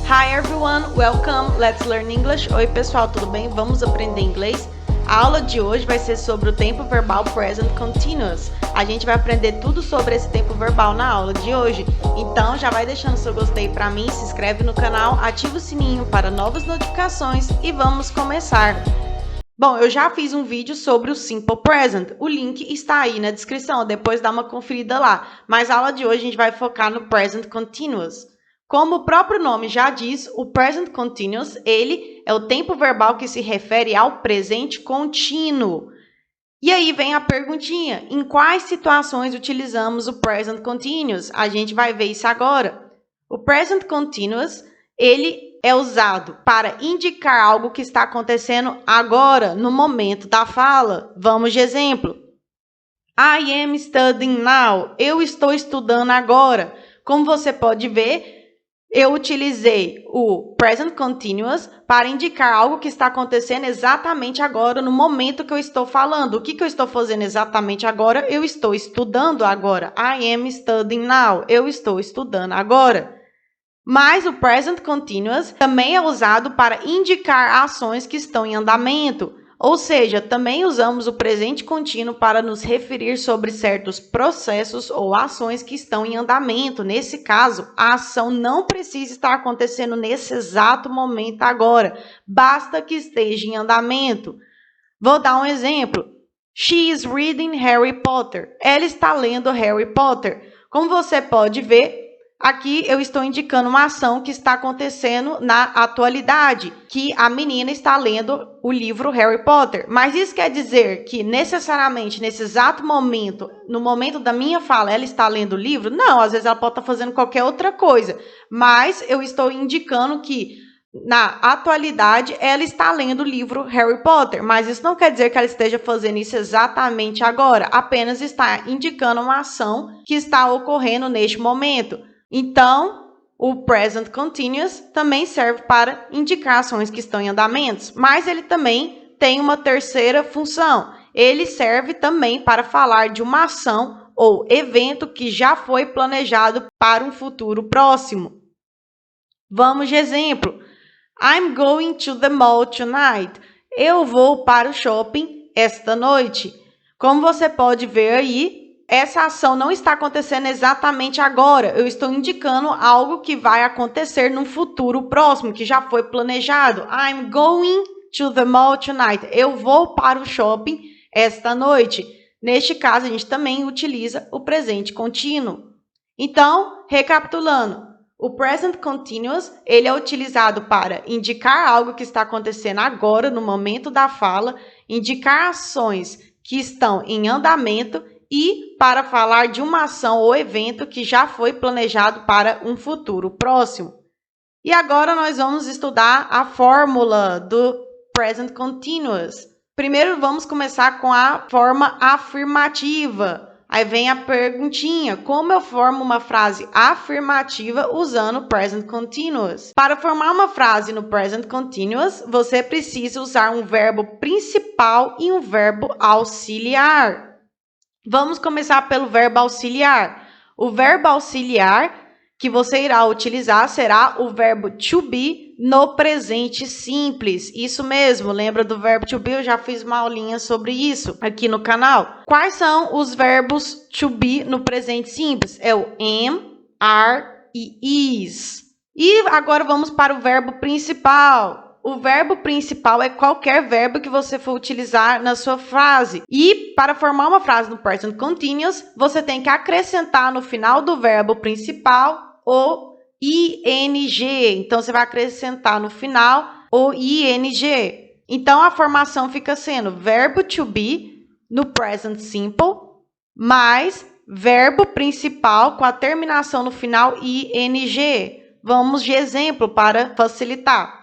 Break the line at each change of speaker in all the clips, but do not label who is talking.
Hi everyone, welcome, let's learn English. Oi pessoal, tudo bem? Vamos aprender inglês? A aula de hoje vai ser sobre o tempo verbal present continuous. A gente vai aprender tudo sobre esse tempo verbal na aula de hoje. Então já vai deixando seu gostei para mim, se inscreve no canal, ativa o sininho para novas notificações e vamos começar. Bom, eu já fiz um vídeo sobre o Simple Present. O link está aí na descrição, depois dá uma conferida lá. Mas a aula de hoje a gente vai focar no Present Continuous. Como o próprio nome já diz, o Present Continuous, ele é o tempo verbal que se refere ao presente contínuo. E aí vem a perguntinha, em quais situações utilizamos o Present Continuous? A gente vai ver isso agora. O Present Continuous, ele é usado para indicar algo que está acontecendo agora, no momento da fala. Vamos de exemplo. I am studying now. Eu estou estudando agora. Como você pode ver, eu utilizei o Present Continuous para indicar algo que está acontecendo exatamente agora, no momento que eu estou falando. O que eu estou fazendo exatamente agora? Eu estou estudando agora. I am studying now. Eu estou estudando agora. Mas o Present Continuous também é usado para indicar ações que estão em andamento. Ou seja, também usamos o presente contínuo para nos referir sobre certos processos ou ações que estão em andamento. Nesse caso, a ação não precisa estar acontecendo nesse exato momento agora. Basta que esteja em andamento. Vou dar um exemplo. She is reading Harry Potter. Ela está lendo Harry Potter. Como você pode ver, aqui eu estou indicando uma ação que está acontecendo na atualidade, que a menina está lendo o livro Harry Potter. Mas isso quer dizer que necessariamente nesse exato momento, no momento da minha fala, ela está lendo o livro? Não, às vezes ela pode estar fazendo qualquer outra coisa. Mas eu estou indicando que na atualidade ela está lendo o livro Harry Potter. Mas isso não quer dizer que ela esteja fazendo isso exatamente agora. Apenas está indicando uma ação que está ocorrendo neste momento. Então, o Present Continuous também serve para indicar ações que estão em andamentos, mas ele também tem uma terceira função. Ele serve também para falar de uma ação ou evento que já foi planejado para um futuro próximo. Vamos de exemplo. I'm going to the mall tonight. Eu vou para o shopping esta noite. Como você pode ver aí, essa ação não está acontecendo exatamente agora. Eu estou indicando algo que vai acontecer num futuro próximo, que já foi planejado. I'm going to the mall tonight. Eu vou para o shopping esta noite. Neste caso, a gente também utiliza o presente contínuo. Então, recapitulando, o present continuous, ele é utilizado para indicar algo que está acontecendo agora, no momento da fala, indicar ações que estão em andamento e para falar de uma ação ou evento que já foi planejado para um futuro próximo. E agora nós vamos estudar a fórmula do Present Continuous. Primeiro vamos começar com a forma afirmativa. Aí vem a perguntinha, como eu formo uma frase afirmativa usando o Present Continuous? Para formar uma frase no Present Continuous, você precisa usar um verbo principal e um verbo auxiliar. Vamos começar pelo verbo auxiliar. O verbo auxiliar que você irá utilizar será o verbo to be no presente simples. Isso mesmo, lembra do verbo to be? Eu já fiz uma aulinha sobre isso aqui no canal. Quais são os verbos to be no presente simples? É o am, are e is. E agora vamos para o verbo principal. O verbo principal é qualquer verbo que você for utilizar na sua frase. E para formar uma frase no Present Continuous, você tem que acrescentar no final do verbo principal o ing. Então, você vai acrescentar no final o ing. Então, a formação fica sendo verbo to be no Present Simple, mais verbo principal com a terminação no final ing. Vamos de exemplo para facilitar.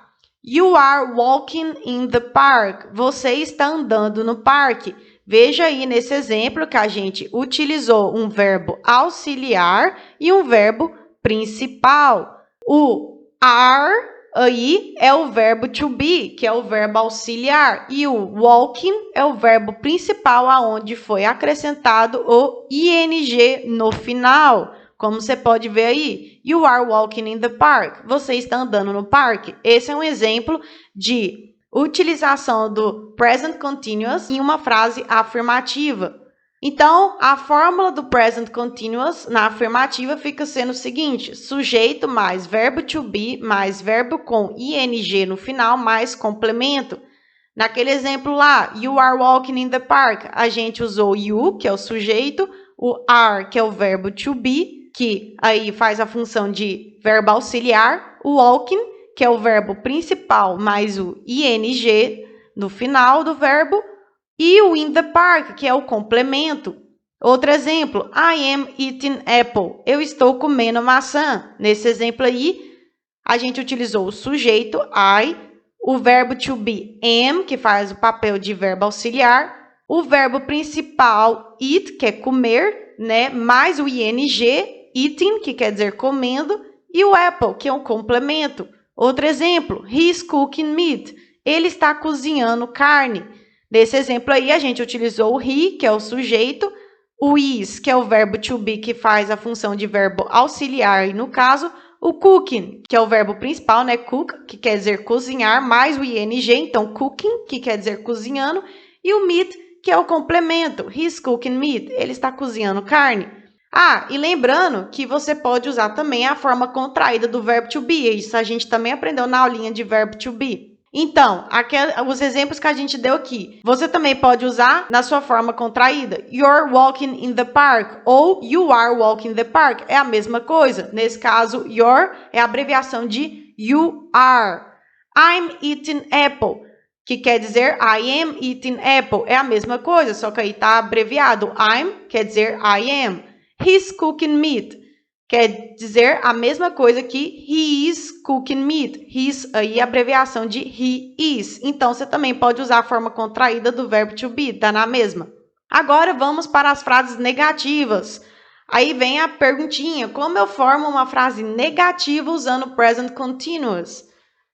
You are walking in the park. Você está andando no parque. Veja aí nesse exemplo que a gente utilizou um verbo auxiliar e um verbo principal. O are aí é o verbo to be, que é o verbo auxiliar, e o walking é o verbo principal, aonde foi acrescentado o ing no final. Como você pode ver aí, You are walking in the park. Você está andando no parque. Esse é um exemplo de utilização do present continuous em uma frase afirmativa. Então, a fórmula do present continuous na afirmativa fica sendo o seguinte: sujeito mais verbo to be mais verbo com ing no final mais complemento. Naquele exemplo lá, you are walking in the park, a gente usou you, que é o sujeito, o are, que é o verbo to be, que aí faz a função de verbo auxiliar, o walking, que é o verbo principal mais o ing no final do verbo, e o in the park, que é o complemento. Outro exemplo, I am eating apple. Eu estou comendo maçã. Nesse exemplo aí, a gente utilizou o sujeito, I, o verbo to be, am, que faz o papel de verbo auxiliar, o verbo principal, eat, que é comer, né, mais o ing, eating, que quer dizer comendo, e o apple, que é um complemento. Outro exemplo, he is cooking meat. Ele está cozinhando carne. Nesse exemplo aí, a gente utilizou o he, que é o sujeito, o is, que é o verbo to be, que faz a função de verbo auxiliar, e no caso, o cooking, que é o verbo principal, né? Cook, que quer dizer cozinhar, mais o ing, então cooking, que quer dizer cozinhando, e o meat, que é o complemento. He's cooking meat, ele está cozinhando carne. Ah, e lembrando que você pode usar também a forma contraída do verbo to be, isso a gente também aprendeu na aulinha de verbo to be. Então, os exemplos que a gente deu aqui, você também pode usar na sua forma contraída. You're walking in the park ou you are walking in the park. É a mesma coisa. Nesse caso, your é a abreviação de you are. I'm eating apple, que quer dizer I am eating apple. É a mesma coisa, só que aí está abreviado. I'm quer dizer I am. He's cooking meat. Quer dizer a mesma coisa que he is cooking meat. His aí é a abreviação de he is. Então, você também pode usar a forma contraída do verbo to be, tá na mesma. Agora, vamos para as frases negativas. Aí vem a perguntinha, como eu formo uma frase negativa usando present continuous?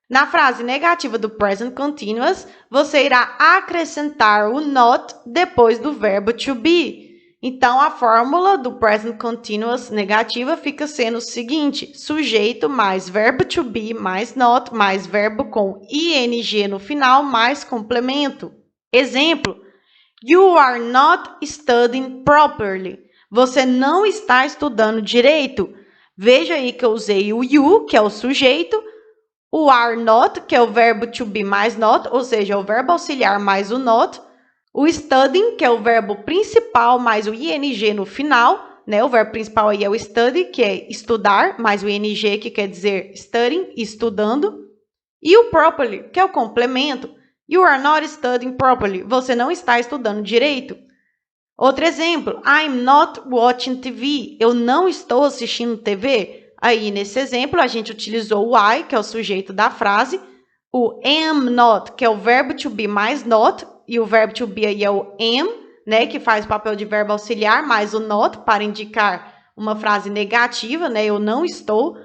Na frase negativa do present continuous, você irá acrescentar o not depois do verbo to be. Então, a fórmula do present continuous negativa fica sendo o seguinte: sujeito mais verbo to be mais not mais verbo com ing no final mais complemento. Exemplo: you are not studying properly. Você não está estudando direito. Veja aí que eu usei o you, que é o sujeito, o are not, que é o verbo to be mais not, ou seja, o verbo auxiliar mais o not, o studying, que é o verbo principal mais o ing no final, né? O verbo principal aí é o study, que é estudar, mais o ing, que quer dizer studying, estudando. E o properly, que é o complemento. You are not studying properly. Você não está estudando direito. Outro exemplo, I'm not watching TV. Eu não estou assistindo TV. Aí, nesse exemplo, a gente utilizou o I, que é o sujeito da frase, o am not, que é o verbo to be mais not, e o verbo to be aí é o am, né, que faz o papel de verbo auxiliar, mais o not, para indicar uma frase negativa, né, eu não estou.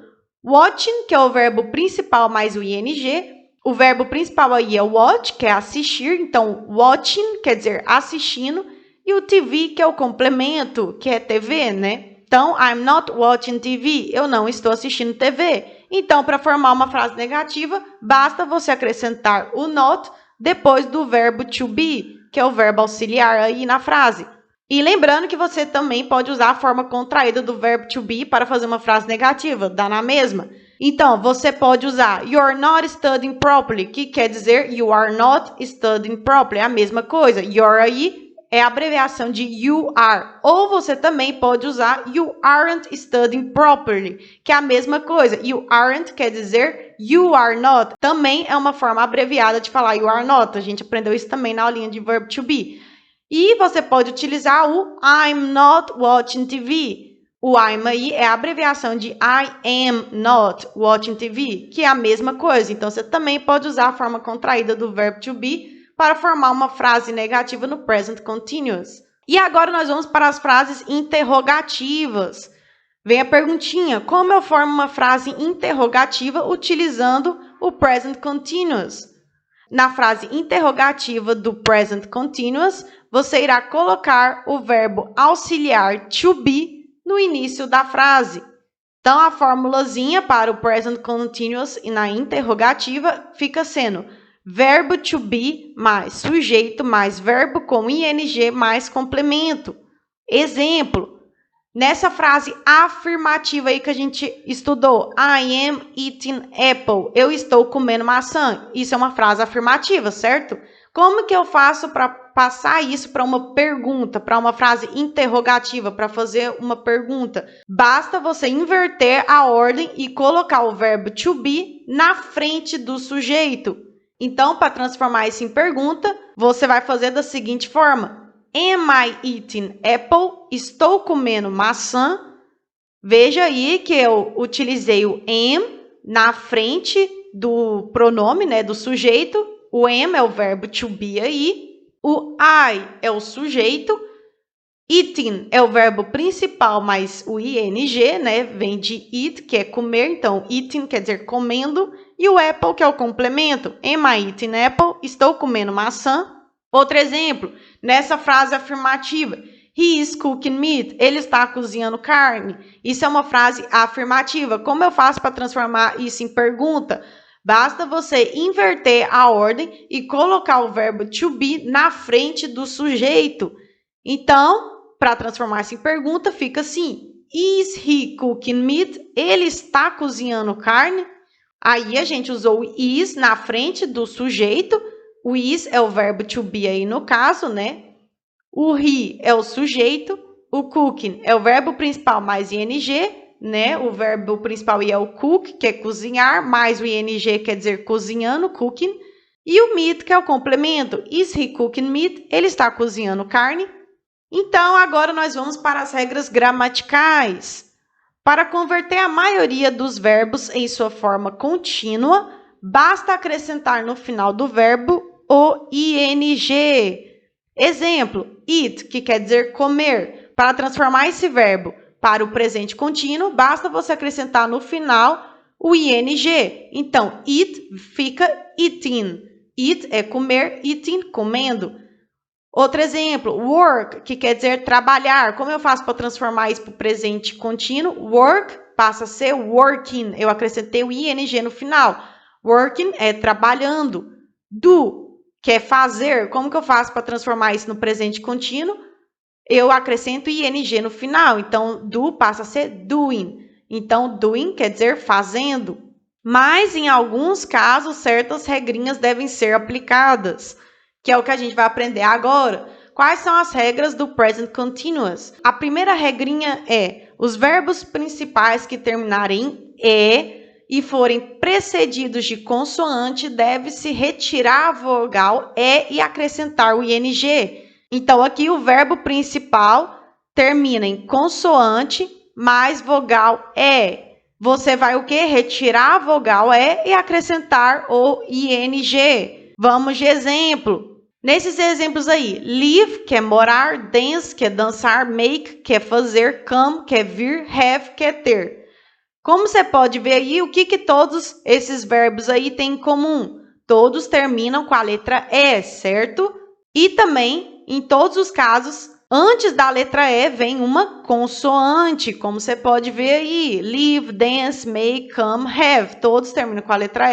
Watching, que é o verbo principal mais o ing, o verbo principal aí é watch, que é assistir, então watching quer dizer assistindo, e o TV, que é o complemento, que é TV, né? Então, I'm not watching TV, eu não estou assistindo TV. Então, para formar uma frase negativa, basta você acrescentar o not depois do verbo to be, que é o verbo auxiliar aí na frase. E lembrando que você também pode usar a forma contraída do verbo to be para fazer uma frase negativa, dá na mesma. Então, você pode usar you're not studying properly, que quer dizer you are not studying properly, é a mesma coisa. You're aí é a abreviação de you are. Ou você também pode usar you aren't studying properly, que é a mesma coisa. You aren't quer dizer you are not. Também é uma forma abreviada de falar you are not. A gente aprendeu isso também na aulinha de verb to be. E você pode utilizar o I'm not watching TV. O I'm aí é a abreviação de I am not watching TV, que é a mesma coisa. Então, você também pode usar a forma contraída do verb to be para formar uma frase negativa no present continuous. E agora nós vamos para as frases interrogativas. Vem a perguntinha, como eu formo uma frase interrogativa utilizando o present continuous? Na frase interrogativa do present continuous, você irá colocar o verbo auxiliar to be no início da frase. Então, a formulazinha para o present continuous e na interrogativa fica sendo verbo to be mais sujeito mais verbo com ing mais complemento. Exemplo, nessa frase afirmativa aí que a gente estudou, I am eating apple, eu estou comendo maçã. Isso é uma frase afirmativa, certo? Como que eu faço para passar isso para uma pergunta, para uma frase interrogativa, para fazer uma pergunta? Basta você inverter a ordem e colocar o verbo to be na frente do sujeito. Então, para transformar isso em pergunta, você vai fazer da seguinte forma: Am I eating apple? Estou comendo maçã. Veja aí que eu utilizei o am na frente do pronome, né, do sujeito. O am é o verbo to be aí. O I é o sujeito. Eating é o verbo principal, mas o ing, né, vem de eat, que é comer. Então, eating quer dizer comendo. E o apple, que é o complemento. Am I eating apple? Estou comendo maçã. Outro exemplo, nessa frase afirmativa. He is cooking meat. Ele está cozinhando carne. Isso é uma frase afirmativa. Como eu faço para transformar isso em pergunta? Basta você inverter a ordem e colocar o verbo to be na frente do sujeito. Então, para transformar isso em pergunta, fica assim. Is he cooking meat? Ele está cozinhando carne? Aí a gente usou o is na frente do sujeito. O is é o verbo to be aí no caso, né? O he é o sujeito. O cooking é o verbo principal mais ing, né? O verbo principal aí é o cook, que é cozinhar, mais o ing quer dizer cozinhando, cooking. E o meat, que é o complemento. Is he cooking meat? Ele está cozinhando carne. Então, agora nós vamos para as regras gramaticais. Para converter a maioria dos verbos em sua forma contínua, basta acrescentar no final do verbo o ing. Exemplo, eat, que quer dizer comer. Para transformar esse verbo para o presente contínuo, basta você acrescentar no final o ing. Então, eat fica eating. Eat é comer, eating, comendo. Outro exemplo, work, que quer dizer trabalhar. Como eu faço para transformar isso para o presente contínuo? Work passa a ser working. Eu acrescentei o ing no final. Working é trabalhando. Do, que é fazer. Como que eu faço para transformar isso no presente contínuo? Eu acrescento ing no final. Então, do passa a ser doing. Então, doing quer dizer fazendo. Mas, em alguns casos, certas regrinhas devem ser aplicadas, que é o que a gente vai aprender agora. Quais são as regras do present continuous? A primeira regrinha é: os verbos principais que terminarem em e forem precedidos de consoante, deve-se retirar a vogal e acrescentar o ing. Então, aqui o verbo principal termina em consoante mais vogal e. Você vai o quê? Retirar a vogal e acrescentar o ing. Vamos de exemplo. Nesses exemplos aí, live, que é morar, dance, que é dançar, make, que é fazer, come, que é vir, have, que é ter. Como você pode ver aí, o que todos esses verbos aí têm em comum? Todos terminam com a letra E, certo? E também, em todos os casos, antes da letra E vem uma consoante, como você pode ver aí. Live, dance, make, come, have. Todos terminam com a letra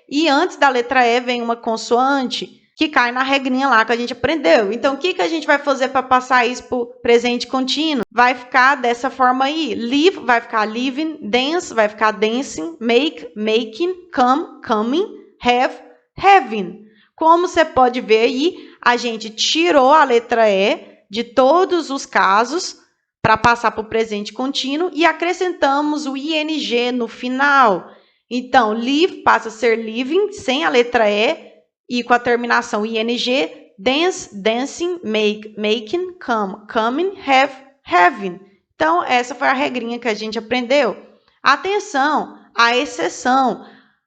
E antes da letra E vem uma consoante, que cai na regrinha lá que a gente aprendeu. Então, o que a gente vai fazer para passar isso para o presente contínuo? Vai ficar dessa forma aí. Live vai ficar living, dance vai ficar dancing, make, making, come, coming, have, having. Como você pode ver aí, a gente tirou a letra E de todos os casos para passar para o presente contínuo e acrescentamos o ing no final. Então, live passa a ser living sem a letra E com a terminação ing, dance, dancing, make, making, come, coming, have, having. Então, essa foi a regrinha que a gente aprendeu. Atenção, a exceção.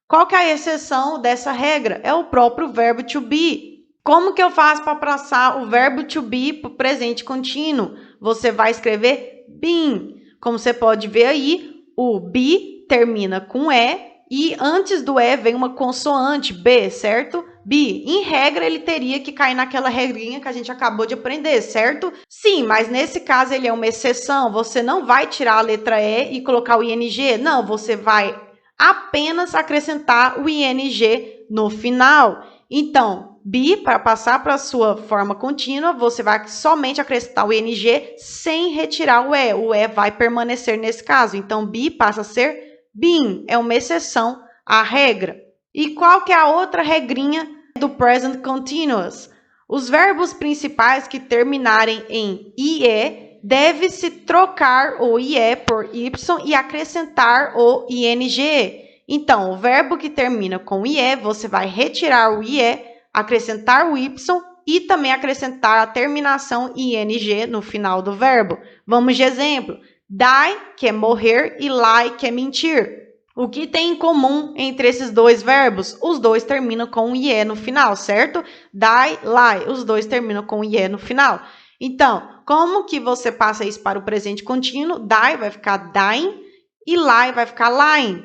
Qual que é a exceção dessa regra? É o próprio verbo to be. Como que eu faço para passar o verbo to be para o presente contínuo? Você vai escrever been. Como você pode ver aí, o be termina com E e antes do E vem uma consoante, B, certo? Be, em regra, ele teria que cair naquela regrinha que a gente acabou de aprender, certo? Sim, mas nesse caso ele é uma exceção. Você não vai tirar a letra E e colocar o ING. Não, você vai apenas acrescentar o ING no final. Então, be, para passar para a sua forma contínua, você vai somente acrescentar o ING sem retirar o E. O E vai permanecer nesse caso. Então, be passa a ser been. É uma exceção à regra. E qual que é a outra regrinha do present continuous? Os verbos principais que terminarem em IE deve-se trocar o IE por Y e acrescentar o ING. Então, o verbo que termina com IE, você vai retirar o IE, acrescentar o Y e também acrescentar a terminação ING no final do verbo. Vamos de exemplo. Die, que é morrer, e lie, que é mentir. O que tem em comum entre esses dois verbos? Os dois terminam com IE no final, certo? Die, lie, os dois terminam com IE no final. Então, como que você passa isso para o presente contínuo? Die vai ficar dying e lie vai ficar lying.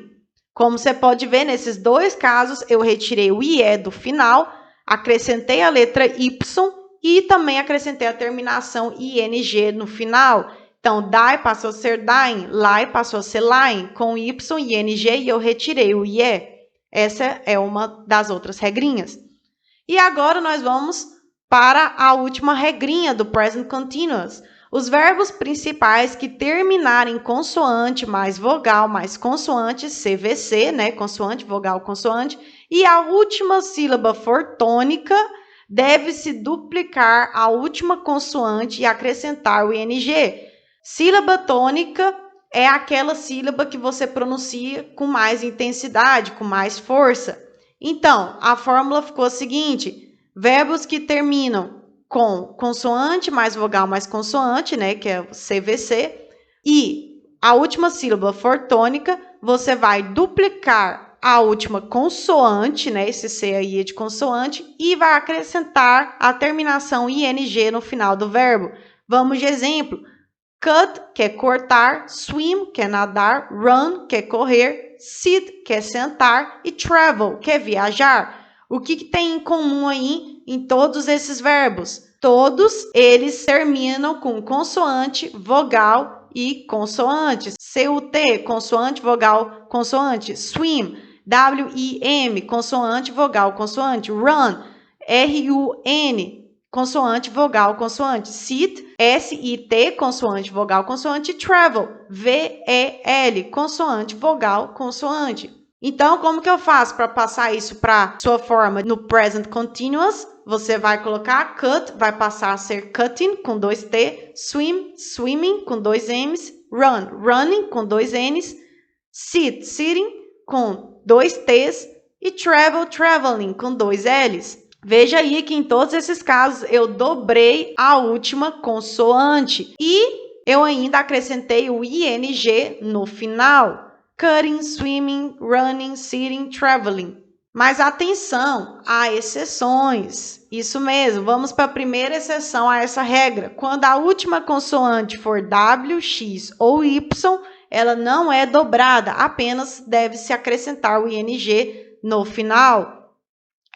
Como você pode ver, nesses dois casos, eu retirei o IE do final, acrescentei a letra Y e também acrescentei a terminação ING no final. Então, die passou a ser dying, lie passou a ser lying, com Y e ING e eu retirei o IE. Essa é uma das outras regrinhas. E agora nós vamos para a última regrinha do present continuous. Os verbos principais que terminarem consoante mais vogal mais consoante, CVC, né? Consoante, vogal, consoante, e a última sílaba for tônica, deve-se duplicar a última consoante e acrescentar o ING. Sílaba tônica é aquela sílaba que você pronuncia com mais intensidade, com mais força. Então, a fórmula ficou a seguinte: verbos que terminam com consoante mais vogal mais consoante, né, que é o CVC, e a última sílaba for tônica, você vai duplicar a última consoante, né, esse C aí é de consoante, e vai acrescentar a terminação ING no final do verbo. Vamos de exemplo. Cut, que é cortar, swim, que é nadar, run, que é correr, sit, que é sentar, e travel, que é viajar. O que tem em comum aí em todos esses verbos? Todos eles terminam com consoante, vogal e consoante. CUT, consoante, vogal, consoante. Swim, WIM, consoante, vogal, consoante. Run, RUN, consoante, vogal, consoante. Sit, SIT, consoante, vogal, consoante. Travel, VEL, consoante, vogal, consoante. Então, como que eu faço para passar isso para sua forma no present continuous? Você vai colocar cut, vai passar a ser cutting, com 2 T. Swim, swimming, com 2 M's. Run, running, com 2 N's. Sit, sitting, com 2 T's. E travel, traveling, com 2 L's. Veja aí que em todos esses casos eu dobrei a última consoante e eu ainda acrescentei o ING no final. Cutting, swimming, running, sitting, traveling. Mas atenção, há exceções. Isso mesmo, vamos para a primeira exceção a essa regra. Quando a última consoante for W, X ou Y, ela não é dobrada, apenas deve-se acrescentar o ING no final.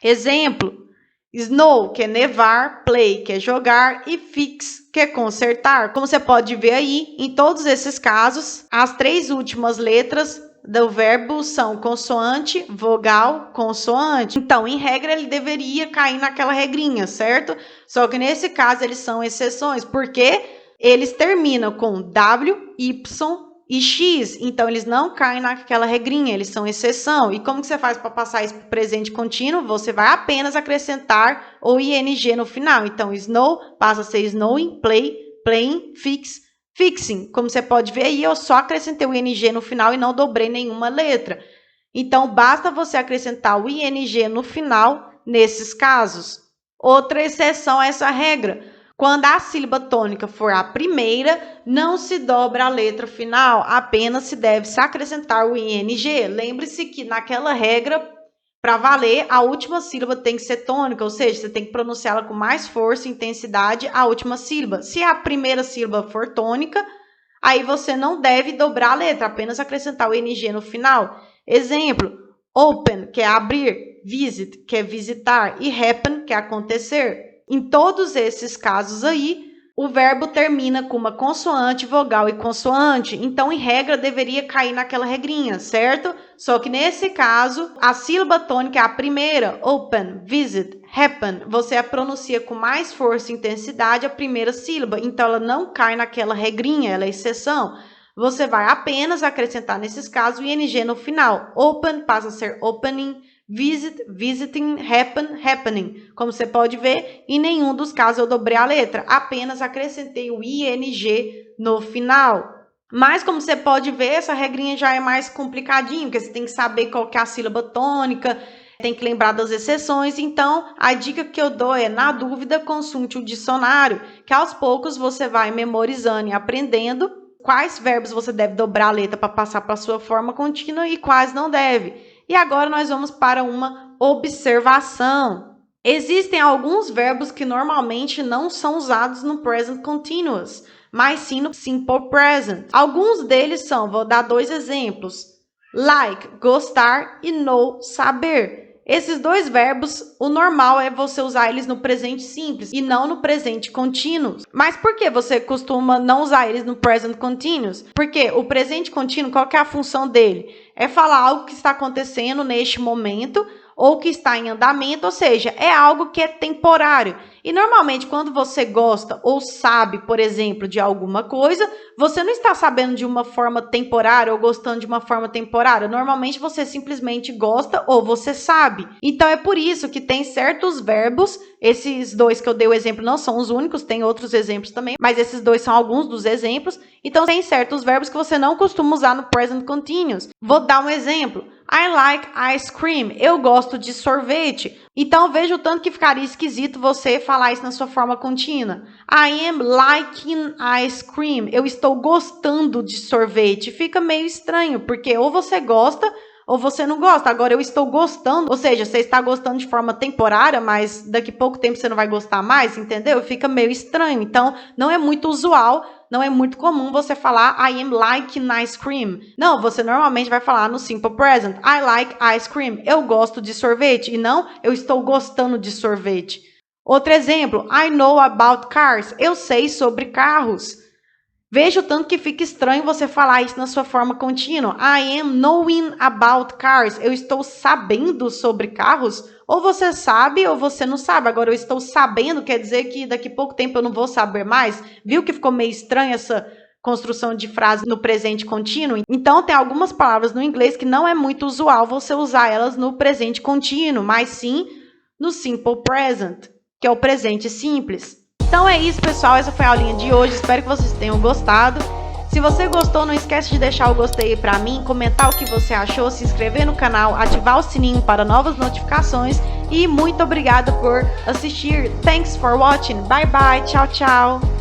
Exemplo. Snow, que é nevar, play, que é jogar, e fix, que é consertar. Como você pode ver aí, em todos esses casos, as 3 últimas letras do verbo são consoante, vogal, consoante. Então, em regra, ele deveria cair naquela regrinha, certo? Só que nesse caso, eles são exceções, porque eles terminam com W, Y e X, então eles não caem naquela regrinha, eles são exceção. E como que você faz para passar isso para o presente contínuo? Você vai apenas acrescentar o ING no final. Então, snow passa a ser snowing, play, playing, fix, fixing. Como você pode ver aí, eu só acrescentei o ING no final e não dobrei nenhuma letra. Então, basta você acrescentar o ING no final nesses casos. Outra exceção a essa regra. Quando a sílaba tônica for a primeira, não se dobra a letra final, apenas se deve se acrescentar o ING. Lembre-se que naquela regra, para valer, a última sílaba tem que ser tônica, ou seja, você tem que pronunciá-la com mais força e intensidade a última sílaba. Se a primeira sílaba for tônica, aí você não deve dobrar a letra, apenas acrescentar o ING no final. Exemplo, Open, que é abrir, visit, que é visitar, e happen, que é acontecer. Em todos esses casos aí, o verbo termina com uma consoante, vogal e consoante. Então, em regra, deveria cair naquela regrinha, certo? Só que nesse caso, a sílaba tônica é a primeira, open, visit, happen. Você a pronuncia com mais força e intensidade a primeira sílaba. Então, ela não cai naquela regrinha, ela é exceção. Você vai apenas acrescentar, nesses casos, o ing no final. Open passa a ser opening, visit, visiting, happen, happening. Como você pode ver, em nenhum dos casos eu dobrei a letra, apenas acrescentei o ing no final. Mas como você pode ver, essa regrinha já é mais complicadinha, porque você tem que saber qual que é a sílaba tônica, tem que lembrar das exceções. Então, a dica que eu dou é, na dúvida, consulte o dicionário, que aos poucos você vai memorizando e aprendendo quais verbos você deve dobrar a letra para passar para a sua forma contínua e quais não deve. E agora nós vamos para uma observação. Existem alguns verbos que normalmente não são usados no present continuous, mas sim no simple present. Alguns deles são, vou dar 2 exemplos, like, gostar, e know, saber. Esses 2 verbos, o normal é você usar eles no presente simples e não no presente contínuo. Mas por que você costuma não usar eles no present continuous? Porque o presente contínuo, qual que é a função dele? É falar algo que está acontecendo neste momento ou que está em andamento, ou seja, é algo que é temporário. E normalmente quando você gosta ou sabe, por exemplo, de alguma coisa, você não está sabendo de uma forma temporária ou gostando de uma forma temporária. Normalmente você simplesmente gosta ou você sabe. Então é por isso que tem certos verbos, esses 2 que eu dei o exemplo não são os únicos, tem outros exemplos também, mas esses 2 são alguns dos exemplos. Então tem certos verbos que você não costuma usar no present continuous. Vou dar um exemplo. I like ice cream. Eu gosto de sorvete. Então, veja o tanto que ficaria esquisito você falar isso na sua forma contínua. I am liking ice cream. Eu estou gostando de sorvete. Fica meio estranho, porque ou você gosta ou você não gosta. Agora, eu estou gostando, ou seja, você está gostando de forma temporária, mas daqui a pouco tempo você não vai gostar mais, entendeu? Fica meio estranho. Então, não é muito usual, não é muito comum você falar I am liking ice cream. Não, você normalmente vai falar no simple present. I like ice cream. Eu gosto de sorvete. E não, eu estou gostando de sorvete. Outro exemplo, I know about cars. Eu sei sobre carros. Veja o tanto que fica estranho você falar isso na sua forma contínua. I am knowing about cars. Eu estou sabendo sobre carros. Ou você sabe ou você não sabe. Agora, eu estou sabendo quer dizer que daqui a pouco tempo eu não vou saber mais. Viu que ficou meio estranho essa construção de frase no presente contínuo? Então, tem algumas palavras no inglês que não é muito usual você usar elas no presente contínuo, mas sim no simple present, que é o presente simples. Então é isso, pessoal. Essa foi a aulinha de hoje. Espero que vocês tenham gostado. Se você gostou, não esquece de deixar o gostei pra mim, comentar o que você achou, se inscrever no canal, ativar o sininho para novas notificações. E muito obrigada por assistir. Thanks for watching. Bye bye. Tchau, tchau.